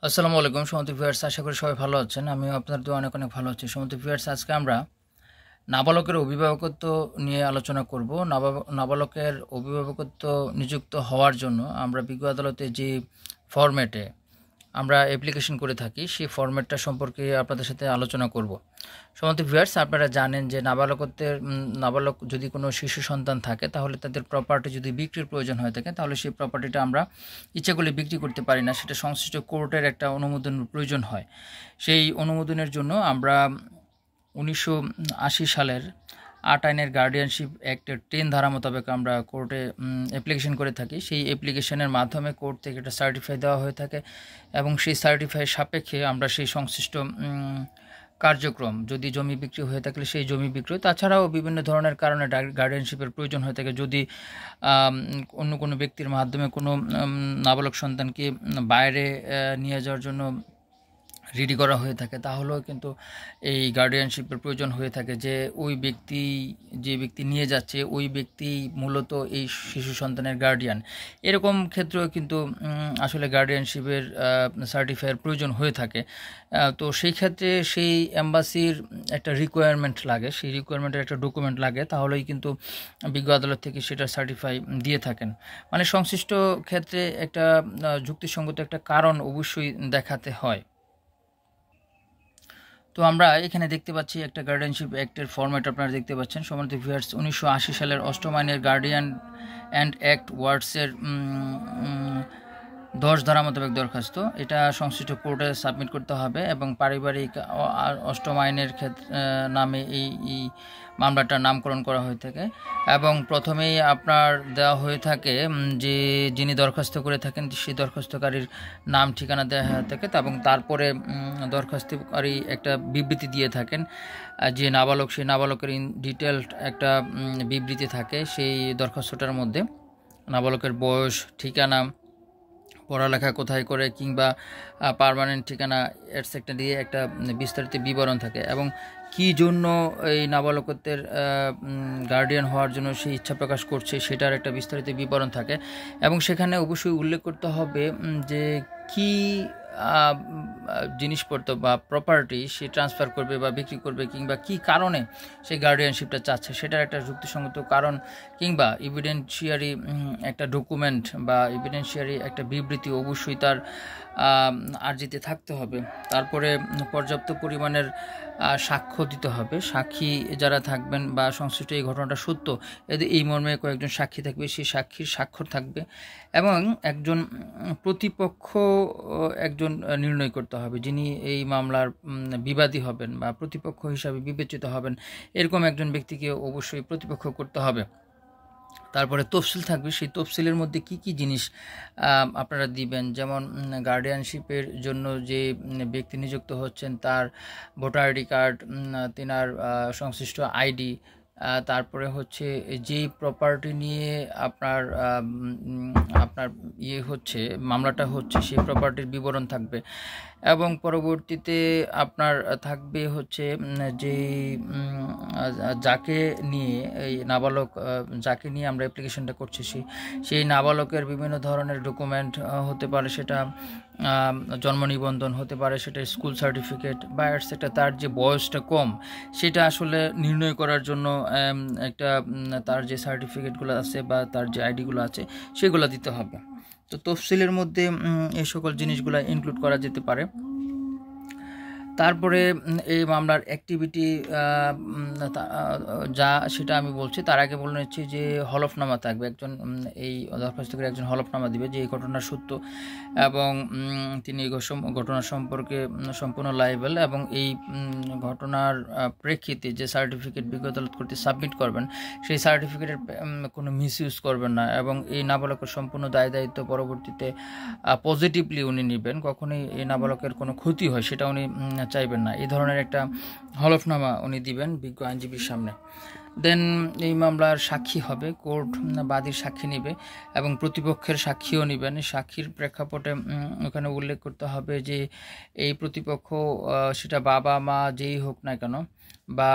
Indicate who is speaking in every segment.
Speaker 1: আসসালামু আলাইকুম সমস্ত ভিউয়ার্স, আশা করি সবাই ভালো আছেন। আমিও আপনাদের দোয়া অনেক অনেক ভালো আছি। সমস্ত ভিউয়ার্স, আজকে আমরা নাবালকের অভিভাবকত্ব নিয়ে আলোচনা করব। নাবালকের অভিভাবকত্ব নিযুক্ত হওয়ার জন্য আমরা বিজ্ঞ আদালতে যে ফরম্যাটে আমরা অ্যাপ্লিকেশন করে থাকি সেই ফরম্যাটটা সম্পর্কে আপনাদের সাথে আলোচনা করব। সমস্ত ভিউয়ার্স, আপনারা জানেন যে নাবালক যদি কোনো শিশু সন্তান থাকে তাহলে তাদের প্রপার্টি যদি বিক্রির প্রয়োজন হয়ে থাকে তাহলে সেই প্রপার্টিটা আমরা ইচ্ছা করলে বিক্রি করতে পারি না, সেটা সংশ্লিষ্ট কোর্টের একটা অনুমোদনের প্রয়োজন হয়। সেই অনুমোদনের জন্য আমরা 1980 সালের 8 আইনের গার্ডিয়ানশিপ অ্যাক্টের 10 ধারা মোতাবেক আমরা কোর্টে অ্যাপ্লিকেশন করে থাকি। সেই অ্যাপ্লিকেশনের মাধ্যমে কোর্ট থেকে একটা সার্টিফাই দেওয়া হয়ে থাকে এবং সেই সার্টিফাইয়ের সাপেক্ষে আমরা সেই সংশ্লিষ্ট কার্যক্রম, যদি জমি বিক্রি হয়ে থাকলে সেই জমি বিক্রি, তাছাড়াও বিভিন্ন ধরনের কারণে গার্ডিয়ানশিপের প্রয়োজন হয়ে থাকে। যদি অন্য কোনো ব্যক্তির মাধ্যমে কোনো নাবালক সন্তানকে বাইরে নিয়ে যাওয়ার জন্য রেডি করা হয়ে থাকে তাহলেও কিন্তু এই গার্ডিয়ানশিপের প্রয়োজন হয়ে থাকে, যে যে ব্যক্তি নিয়ে যাচ্ছে ওই ব্যক্তি মূলত এই শিশু সন্তানের গার্ডিয়ান। এরকম ক্ষেত্রেও কিন্তু আসলে গার্ডিয়ানশিপের সার্টিফাইয়ের প্রয়োজন হয়ে থাকে। তো সেই ক্ষেত্রে সেই এম্বাসির একটা রিকোয়ারমেন্ট লাগে, সেই রিকোয়ারমেন্টের একটা ডকুমেন্ট লাগে, তাহলেই কিন্তু বিজ্ঞ আদালত থেকে সেটা সার্টিফাই দিয়ে থাকেন। মানে সংশ্লিষ্ট ক্ষেত্রে একটা যুক্তিসঙ্গত একটা কারণ অবশ্যই দেখাতে হয়। তো আমরা এখানে দেখতে পাচ্ছি একটা গার্ডিয়ানশিপ অ্যাক্টের ফরম্যাট আপনারা দেখতে পাচ্ছেন। সম্মানিত ভিউয়ার্স, 1980 সালের 8ম আইনের গার্ডিয়ান অ্যান্ড অ্যাক্ট ওয়ার্ডসের 10 ধারা মোতাবেক দরখাস্ত, এটা সংশ্লিষ্ট কোর্টে সাবমিট করতে হবে এবং পারিবারিক 8ম আইনের নামে এই মামলাটার নামকরণ করা হয়ে থাকে। এবং প্রথমেই আপনার দেওয়া হয়ে থাকে যে যিনি দরখাস্ত করে থাকেন সেই দরখাস্তকারীর নাম ঠিকানা দেওয়া হয়ে থাকে, এবং তারপরে দরখাস্তকারী একটা বিবৃতি দিয়ে থাকেন যে নাবালক, সেই নাবালকের ডিটেলড একটা বিবৃতি থাকে সেই দরখাস্তটার মধ্যে। নাবালকের বয়স, ঠিকানা, পড়ালেখা কোথায় করে, কিংবা পার্মানেন্ট ঠিকানা, এটসেট্রা দিয়ে একটা বিস্তারিত বিবরণ থাকে এবং কী জন্য এই নাবালকত্বের গার্ডিয়ান হওয়ার জন্য সে ইচ্ছা প্রকাশ করছে সেটার একটা বিস্তারিত বিবরণ থাকে। এবং সেখানে অবশ্যই উল্লেখ করতে হবে যে কি জিনিসপত্র বা প্রপার্টি সে ট্রান্সফার করবে বা বিক্রি করবে, কিংবা কি কারণে সেই গার্ডিয়ানশিপটা চাচ্ছে সেটার একটা যুক্তিসঙ্গত কারণ, কিংবা এভিডেন্সিয়ারি একটা ডকুমেন্ট বা এভিডেন্সিয়ারি একটা বিবৃতি অবশ্যই তার আর্জিতে থাকতে হবে। তারপরে পর্যাপ্ত পরিমাণের সাক্ষ্য দিতে হবে। সাক্ষী যারা থাকবেন বা সংশ্লিষ্ট এই ঘটনাটা সত্য, এই মর্মে কয়েকজন সাক্ষী থাকবে, সেই সাক্ষীর স্বাক্ষর থাকবে এবং একজন প্রতিপক্ষ একজন নির্ণয় করতে হবে, যিনি এই মামলার বিবাদী হবেন বা প্রতিপক্ষ হিসাবে বিবেচিত হবেন, এরকম একজন ব্যক্তিকে অবশ্যই প্রতিপক্ষ করতে হবে। তারপরে তফসিল থাকবে, সেই তফসিলের মধ্যে কি কি জিনিস আপনারা দিবেন, যেমন গার্ডিয়ানশিপের জন্য যে ব্যক্তি নিযুক্ত হচ্ছেন তার ভোটার আইডি কার্ড, তিনার সংশ্লিষ্ট আইডি, তারপরে হচ্ছে যেই প্রপার্টি নিয়ে আপনার আপনার হচ্ছে মামলাটা হচ্ছে সেই প্রপার্টির বিবরণ থাকবে। এবং পরবর্তীতে আপনার থাকবে হচ্ছে যে যাকে নিয়ে এই নাবালক, যাকে নিয়ে আমরা অ্যাপ্লিকেশনটা করছি সেই নাবালকের বিভিন্ন ধরনের ডকুমেন্ট হতে পারে, সেটা জন্ম নিবন্ধন হতে পারে, সেটা স্কুল সার্টিফিকেট বা সেটা তার যে বয়সটা কম সেটা আসলে নির্ণয় করার জন্য একটা তার যে সার্টিফিকেটগুলো আছে বা তার যে আইডিগুলো আছে সেগুলো দিতে হবে। তো তফসিলের মধ্যে এই সকল জিনিসগুলো ইনক্লুড করা যেতে পারে। তারপরে এই মামলার অ্যাক্টিভিটি যা সেটা আমি বলছি, তার আগে বলে নিচ্ছি যে হলফনামা থাকবে। একজন এই দরখাস্তকারী একজন হলফনামা দিবে যে এই ঘটনা সত্য এবং তিনি এই ঘটনা সম্পর্কে সম্পূর্ণ লাইবেল, এবং এই ঘটনার প্রেক্ষিতে যে সার্টিফিকেট বিজ্ঞ আদালত করতে সাবমিট করবেন সেই সার্টিফিকেটের কোনো মিসইউজ করবেন না, এবং এই নাবালকের সম্পূর্ণ দায় দায়িত্ব পরবর্তীতে পজিটিভলি উনি নেবেন। কখনোই এই নাবালকের কোনো ক্ষতি হয় সেটা উনি চাইবেন না। এই ধরনের একটা হলফনামা উনি দিবেন বিজ্ঞ আইনজীবীর সামনে। দেন এই মামলার সাক্ষী হবে, কোর্ট বাদীর সাক্ষী নেবে এবং প্রতিপক্ষের সাক্ষীও নেবেন। সাক্ষীর প্রেক্ষাপটে ওখানে উল্লেখ করতে হবে যে এই প্রতিপক্ষ সেটা বাবা মা যেই হোক না কেন, বা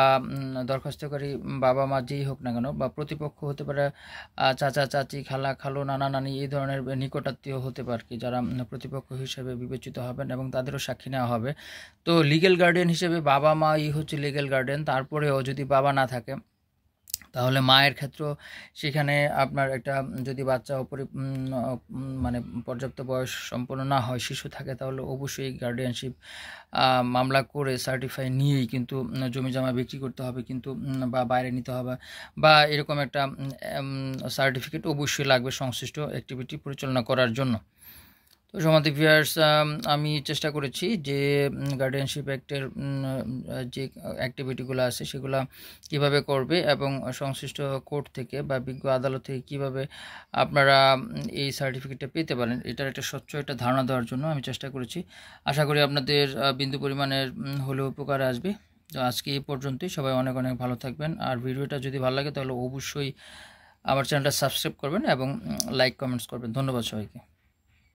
Speaker 1: দরখাস্তকারী বাবা মা যেই হোক না কেন, বা প্রতিপক্ষ হতে পারে চাচা চাচি, খালা খালু, নানা নানি, এই ধরনের নিকটাত্মীয় হতে পারে কি, যারা প্রতিপক্ষ হিসেবে বিবেচিত হবেন এবং তাদেরও সাক্ষী নেওয়া হবে। তো লিগ্যাল গার্ডিয়ান হিসেবে বাবা মাই হচ্ছে লিগ্যাল গার্ডিয়ান। তারপরেও যদি বাবা না থাকে তাহলে মায়ের ক্ষেত্রেও সেখানে আপনার একটা যদি বাচ্চা মানে পর্যাপ্ত বয়স সম্পন্ন না হয়, শিশু থাকে, তাহলে অবশ্যই গার্ডিয়ানশিপ মামলা করে সার্টিফাই নিয়েই কিন্তু জমি জমা বিক্রি করতে হবে, কিন্তু বা বাইরে নিতে হবে, বা এরকম একটা সার্টিফিকেট অবশ্যই লাগবে সংশ্লিষ্ট অ্যাক্টিভিটি পরিচালনা করার জন্য। তো সম্মানিত ভিউয়ার্স, আমি চেষ্টা করেছি যে গার্ডিয়ানশিপ অ্যাক্টের যে অ্যাক্টিভিটিগুলো আছে সেগুলো কিভাবে করবে এবং সংশ্লিষ্ট কোর্ট থেকে বা বিজ্ঞ আদালত থেকে কীভাবে আপনারা এই সার্টিফিকেটটা পেতে পারেন, এটার একটা স্বচ্ছ একটা ধারণা দেওয়ার জন্য আমি চেষ্টা করেছি। আশা করি আপনাদের বিন্দু পরিমাণের হলেও উপকারে আসবে। তো আজকে এই পর্যন্তই। সবাই অনেক অনেক ভালো থাকবেন। আর ভিডিওটা যদি ভালো লাগে তাহলে অবশ্যই আমার চ্যানেলটা সাবস্ক্রাইব করবেন এবং লাইক কমেন্টস করবেন। ধন্যবাদ সবাইকে।